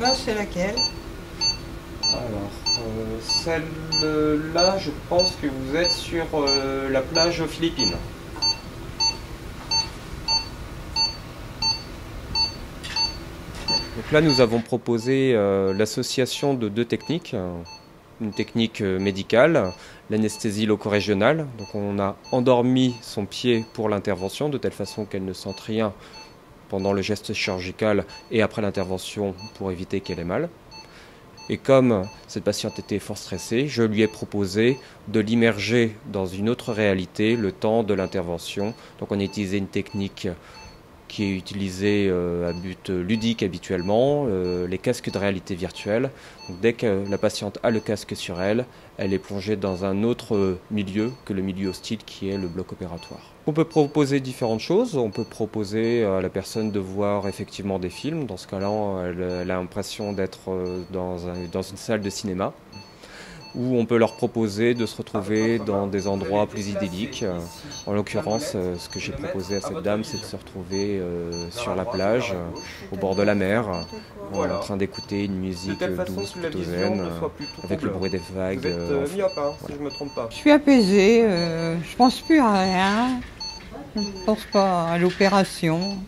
Là, c'est laquelle? Alors, celle-là, je pense que vous êtes sur la plage aux Philippines. Donc là, nous avons proposé l'association de deux techniques. Une technique médicale, l'anesthésie loco-régionale. Donc on a endormi son pied pour l'intervention, de telle façon qu'elle ne sente rien pendant le geste chirurgical et après l'intervention pour éviter qu'elle ait mal. Et comme cette patiente était fort stressée, je lui ai proposé de l'immerger dans une autre réalité le temps de l'intervention. Donc on a utilisé une technique qui est utilisée à but ludique habituellement, les casques de réalité virtuelle. Donc dès que la patiente a le casque sur elle, elle est plongée dans un autre milieu que le milieu hostile qui est le bloc opératoire. On peut proposer différentes choses. On peut proposer à la personne de voir effectivement des films. Dans ce cas-là, elle a l'impression d'être dans une salle de cinéma. Ou on peut leur proposer de se retrouver dans des endroits plus idylliques. En l'occurrence, ce que j'ai proposé à cette dame, c'est de se retrouver sur la plage, au bord de la mer, en train d'écouter une musique douce, plutôt zen, avec le bruit des vagues. Vous êtes myope, hein, si je ne me trompe pas. Je suis apaisée, je pense plus à rien. Je ne pense pas à l'opération.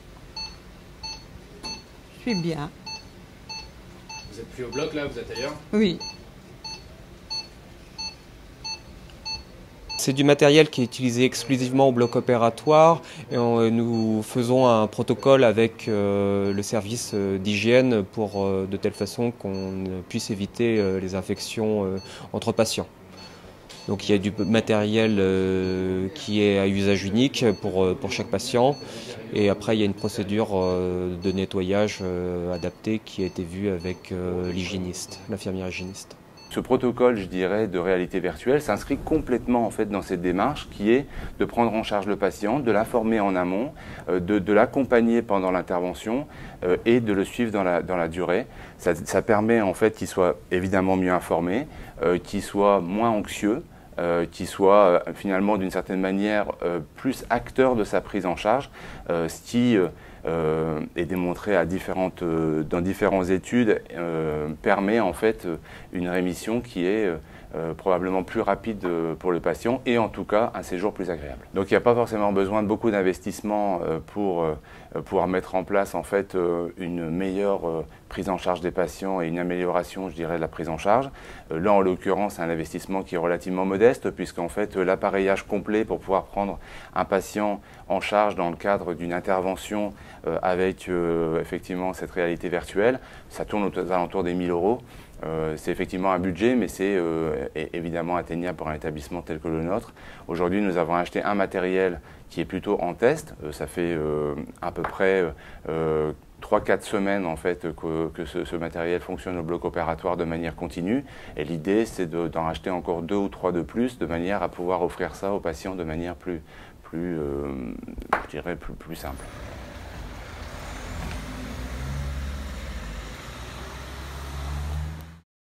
Je suis bien. Vous êtes plus au bloc là, vous êtes ailleurs? Oui. C'est du matériel qui est utilisé exclusivement au bloc opératoire et nous faisons un protocole avec le service d'hygiène pour de telle façon qu'on puisse éviter les infections entre patients. Donc il y a du matériel qui est à usage unique pour chaque patient et après il y a une procédure de nettoyage adaptée qui a été vue avec l'hygiéniste, l'infirmière hygiéniste. Ce protocole, je dirais, de réalité virtuelle s'inscrit complètement en fait dans cette démarche qui est de prendre en charge le patient, de l'informer en amont, de l'accompagner pendant l'intervention et de le suivre dans la durée. Ça permet en fait qu'il soit évidemment mieux informé, qu'il soit moins anxieux, qu'il soit finalement d'une certaine manière plus acteur de sa prise en charge, ce qui est démontré dans différentes études, permet en fait une rémission qui est probablement plus rapide pour le patient et en tout cas un séjour plus agréable. Donc il n'y a pas forcément besoin de beaucoup d'investissement pour pouvoir mettre en place en fait une meilleure prise en charge des patients et une amélioration, je dirais, de la prise en charge. Là, en l'occurrence, c'est un investissement qui est relativement modeste puisqu'en fait l'appareillage complet pour pouvoir prendre un patient en charge dans le cadre d'une intervention avec effectivement cette réalité virtuelle, ça tourne aux alentours des 1 000 €. C'est effectivement un budget, mais c'est évidemment atteignable pour un établissement tel que le nôtre. Aujourd'hui, nous avons acheté un matériel qui est plutôt en test. Ça fait à peu près 3-4 semaines en fait, que ce matériel fonctionne au bloc opératoire de manière continue. Et l'idée, c'est d'en acheter encore 2 ou 3 de plus, de manière à pouvoir offrir ça aux patients de manière plus simple.